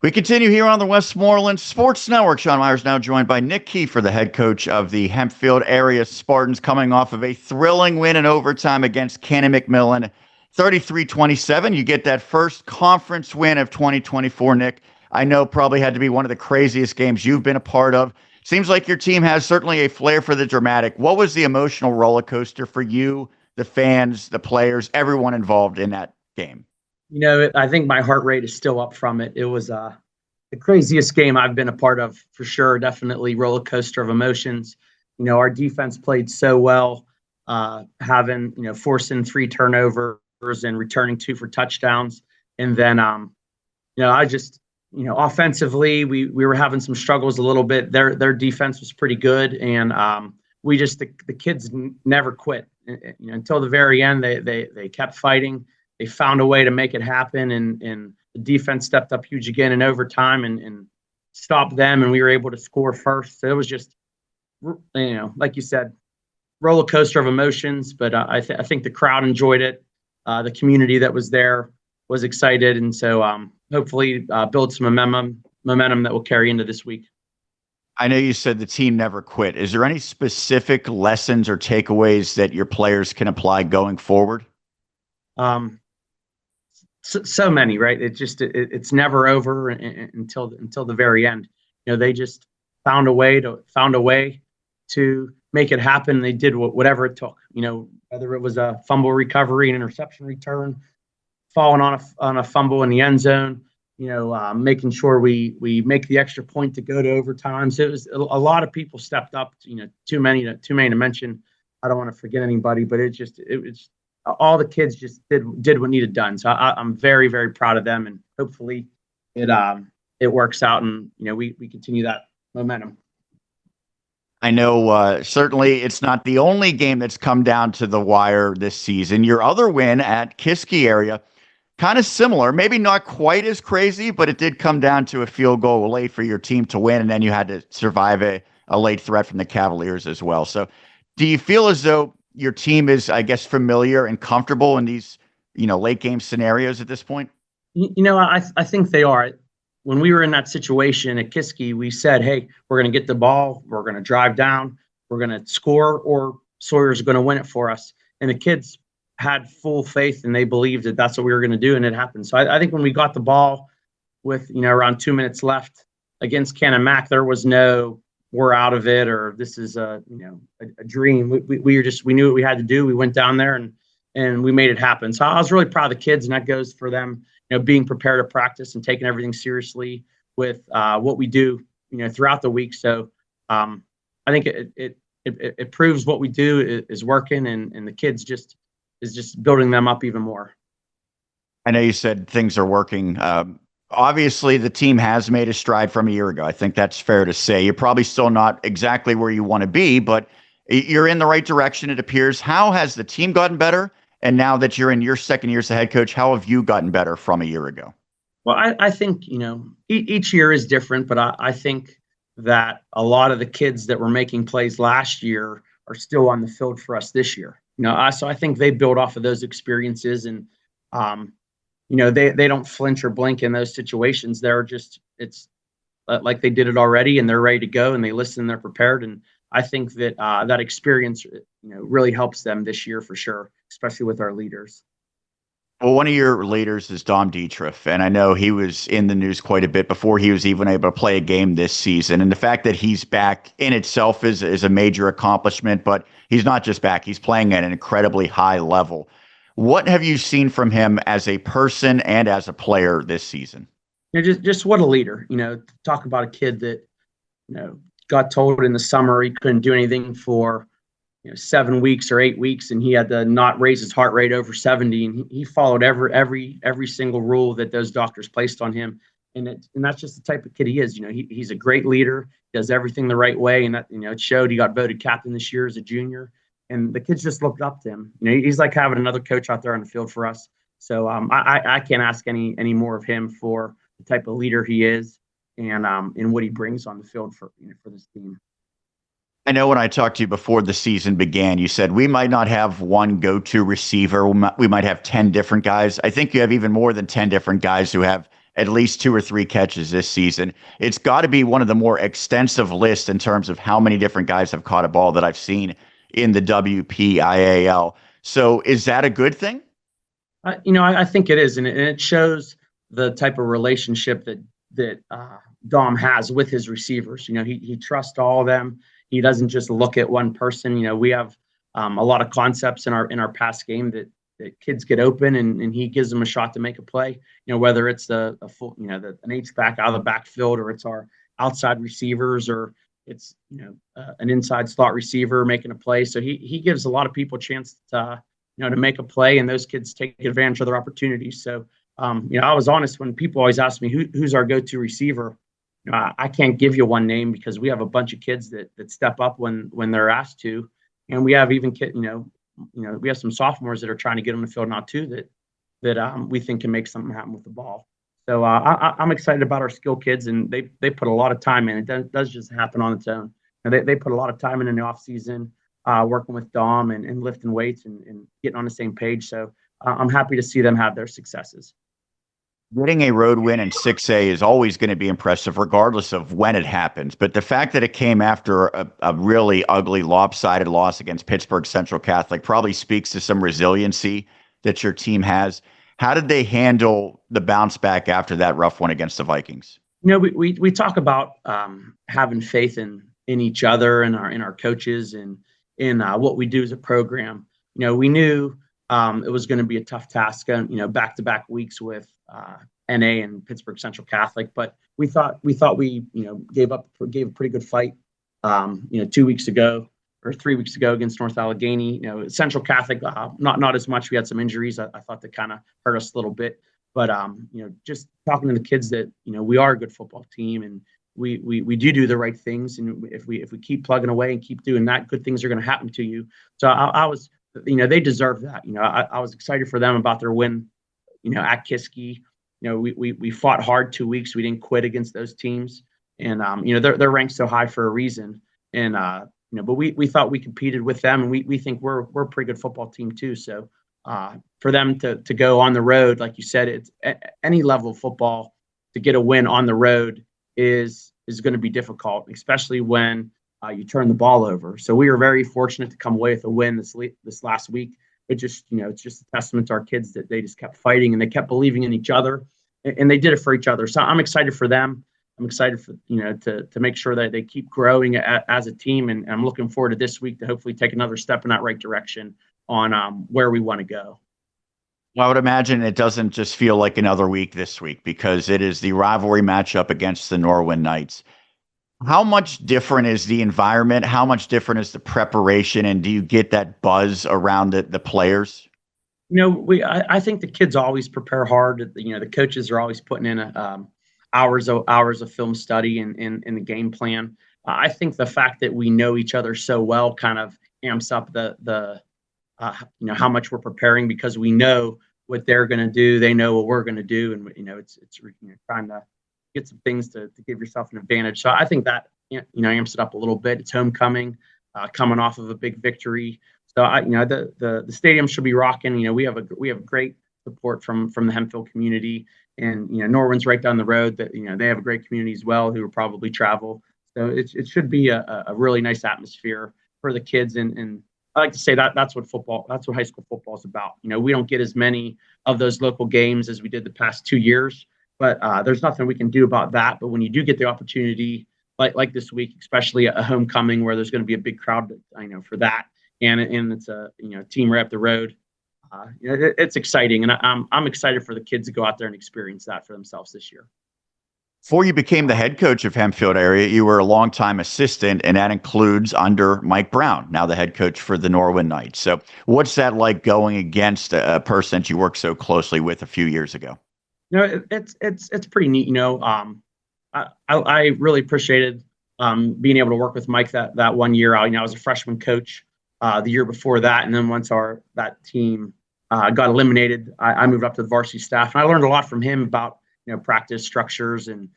We continue here on the Westmoreland Sports Network. Sean Meyers now joined by Nick Keefer, the head coach of the Hempfield Area Spartans, coming off of a thrilling win in overtime against Canon-McMillan, 33-27. You get that first conference win of 2024, Nick. I know probably had to be one of the craziest games you've been a part of. Seems like your team has certainly a flair for the dramatic. What was the emotional roller coaster for you, the fans, the players, everyone involved in that game? I think my heart rate is still up from it. It was the craziest game I've been a part of for sure. Definitely roller coaster of emotions. Our defense played so well, forcing 3 turnovers and returning 2 for touchdowns. And then, offensively, we were having some struggles a little bit. Their defense was pretty good, and the kids never quit. Until the very end, they kept fighting. They found a way to make it happen, and the defense stepped up huge again in overtime and stopped them, and we were able to score first. So it was just, like you said, roller coaster of emotions. But I think the crowd enjoyed it. The community that was there was excited, and so hopefully build some momentum that will carry into this week. I know you said the team never quit. Is there any specific lessons or takeaways that your players can apply going forward? So many, right? It's never over until the very end. They just found a way to make it happen. They did whatever it took. Whether it was a fumble recovery, an interception return, falling on a fumble in the end zone. Making sure we make the extra point to go to overtime. So it was a lot of people stepped up. Too many to mention. I don't want to forget anybody, but it was. All the kids just did what needed done. So I'm very, very proud of them, and hopefully it works out, and we continue that momentum. I know certainly it's not the only game that's come down to the wire this season. Your other win at Kiski area, kind of similar, maybe not quite as crazy, but it did come down to a field goal late for your team to win, and then you had to survive a late threat from the Cavaliers as well. So do you feel as though your team is, I guess, familiar and comfortable in these, late game scenarios at this point? I think they are. When we were in that situation at Kiski, we said, hey, we're going to get the ball. We're going to drive down. We're going to score, or Sawyer's going to win it for us. And the kids had full faith, and they believed that that's what we were going to do, and it happened. So I think when we got the ball with, around 2 minutes left against Canon-Mac, there was no, we're out of it, or this is a dream. We knew what we had to do. We went down there and we made it happen. So I was really proud of the kids, and that goes for them, being prepared to practice and taking everything seriously with what we do, throughout the week. So I think it proves what we do is working, and the kids is just building them up even more. I know you said things are working. Obviously, the team has made a stride from a year ago. I think that's fair to say. You're probably still not exactly where you want to be, but you're in the right direction, it appears. How has the team gotten better? And now that you're in your second year as a head coach, how have you gotten better from a year ago? Well, I think, each year is different, but I think that a lot of the kids that were making plays last year are still on the field for us this year. So I think they build off of those experiences, and they don't flinch or blink in those situations. It's like they did it already, and they're ready to go, and they listen, and they're prepared. And I think that that experience, really helps them this year for sure, especially with our leaders. Well, one of your leaders is Dom Dietrich, and I know he was in the news quite a bit before he was even able to play a game this season. And the fact that he's back in itself is a major accomplishment, but he's not just back, he's playing at an incredibly high level. What have you seen from him as a person and as a player this season? Just what a leader. Talk about a kid that, got told in the summer he couldn't do anything for 7 weeks or 8 weeks, and he had to not raise his heart rate over 70, and he followed every single rule that those doctors placed on him. And that's just the type of kid he is. He's a great leader, does everything the right way, and that it showed. He got voted captain this year as a junior. And the kids just looked up to him. He's like having another coach out there on the field for us. So I can't ask any more of him for the type of leader he is, and what he brings on the field for this team. I know when I talked to you before the season began, you said we might not have one go-to receiver. We might have 10 different guys. I think you have even more than 10 different guys who have at least 2 or 3 catches this season. It's got to be one of the more extensive lists in terms of how many different guys have caught a ball that I've seen in the WPIAL. So is that a good thing? I think it is, and it shows the type of relationship that Dom has with his receivers. He trusts all of them. He doesn't just look at one person. We have a lot of concepts in our pass game that kids get open, and he gives them a shot to make a play. Whether it's a full, an H-back out of the backfield, or it's our outside receivers, or it's an inside slot receiver making a play. So he gives a lot of people a chance to make a play, and those kids take advantage of their opportunities. So I was honest when people always ask me who's our go-to receiver. I can't give you one name because we have a bunch of kids that step up when they're asked to, and we have even we have some sophomores that are trying to get on the field now too that we think can make something happen with the ball. So I'm excited about our skill kids, and they put a lot of time in. It does just happen on its own. They put a lot of time in the off season, working with Dom and lifting weights and getting on the same page. So I'm happy to see them have their successes. Getting a road win in 6A is always going to be impressive, regardless of when it happens. But the fact that it came after a really ugly, lopsided loss against Pittsburgh Central Catholic probably speaks to some resiliency that your team has. How did they handle the bounce back after that rough one against the Vikings? We talk about having faith in each other and our coaches and in what we do as a program. We knew it was going to be a tough task, back-to-back weeks with NA and Pittsburgh Central Catholic, but we thought we gave a pretty good fight 2 weeks ago or 3 weeks ago against North Allegheny. Central Catholic not as much. We had some injuries. I thought that kind of hurt us a little bit, but just talking to the kids that we are a good football team, and we do the right things, and if we keep plugging away and keep doing that, good things are going to happen to you. So I was they deserve that. I was excited for them about their win at Kiski. We fought hard 2 weeks. We didn't quit against those teams, and they're ranked so high for a reason. And but we thought we competed with them, and we think we're a pretty good football team too. So for them to go on the road, like you said, it's any level of football, to get a win on the road is going to be difficult, especially when you turn the ball over. So we were very fortunate to come away with a win this last week. It just, it's just a testament to our kids that they just kept fighting and they kept believing in each other, and they did it for each other. So I'm excited for them. I'm excited for, to make sure that they keep growing as a team. And I'm looking forward to this week to hopefully take another step in that right direction on where we want to go. I would imagine it doesn't just feel like another week this week, because it is the rivalry matchup against the Norwin Knights. How much different is the environment? How much different is the preparation? And do you get that buzz around the players? I think the kids always prepare hard. The coaches are always putting in hours of film study and in the game plan. I think the fact that we know each other so well kind of amps up the how much we're preparing, because we know what they're going to do. They know what we're going to do. And, it's trying to get some things to give yourself an advantage. So I think that, amps it up a little bit. It's homecoming, coming off of a big victory. So the stadium should be rocking. We have great support from the Hempfield community, and, Norwin's right down the road. That, they have a great community as well, who will probably travel. So it should be a really nice atmosphere for the kids. And I like to say that's what high school football is about. We don't get as many of those local games as we did the past 2 years, but there's nothing we can do about that. But when you do get the opportunity, like this week, especially a homecoming where there's going to be a big crowd, for that, and it's a team right up the road, it's exciting, and I'm excited for the kids to go out there and experience that for themselves this year. Before you became the head coach of Hempfield Area, you were a longtime assistant, and that includes under Mike Brown, now the head coach for the Norwin Knights. So what's that like going against a person that you worked so closely with a few years ago? It's pretty neat. I really appreciated being able to work with Mike that 1 year. I was a freshman coach the year before that, and then once that team got eliminated, I moved up to the varsity staff, and I learned a lot from him about practice structures and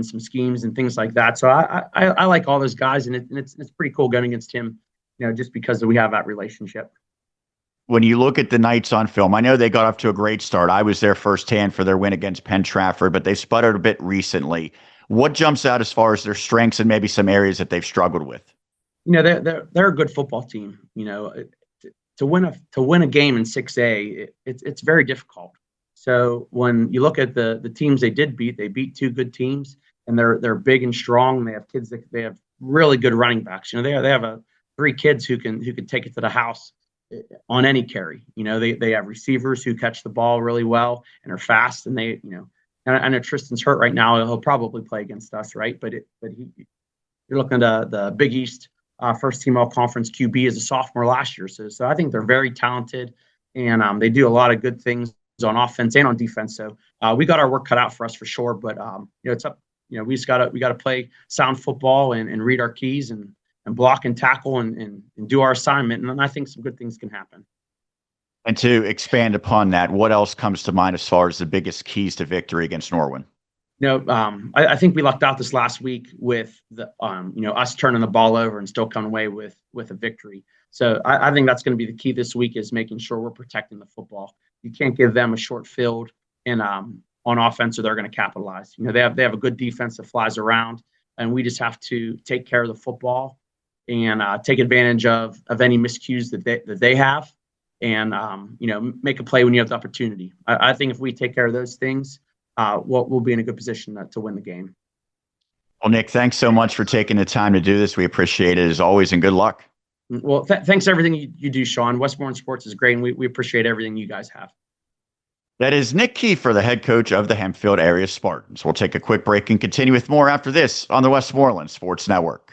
some schemes and things like that. So I like all those guys, and it's pretty cool going against him, just because we have that relationship. when you look at the Knights on film, I know they got off to a great start. I was there firsthand for their win against Penn Trafford, but they sputtered a bit recently. What jumps out as far as their strengths and maybe some areas that they've struggled with? They're a good football team. To win a game in 6A, it's very difficult. So when you look at the teams they did beat, they beat two good teams, and they're big and strong. They have kids they have really good running backs. They have three kids who can take it to the house on any carry. They have receivers who catch the ball really well and are fast, and I know Tristan's hurt right now. He'll probably play against us, right? But you're looking at the Big East first team all conference QB as a sophomore last year. So I think they're very talented, and they do a lot of good things on offense and on defense. So we got our work cut out for us for sure. But it's up. We got to play sound football and read our keys and block and tackle and do our assignment. And I think some good things can happen. And to expand upon that, what else comes to mind as far as the biggest keys to victory against Norwin? I think we lucked out this last week with us turning the ball over and still coming away with a victory. So I think that's going to be the key this week, is making sure we're protecting the football. You can't give them a short field and on offense, or they're going to capitalize. They have a good defense that flies around, and we just have to take care of the football and take advantage of any miscues that they have, and make a play when you have the opportunity. I think if we take care of those things, we'll be in a good position to win the game. Well, Nick, thanks so much for taking the time to do this. We appreciate it as always, and good luck. Well, thanks for everything you do, Sean. Westmoreland Sports is great, and we appreciate everything you guys have. That is Nick Keefer, the head coach of the Hempfield Area Spartans. We'll take a quick break and continue with more after this on the Westmoreland Sports Network.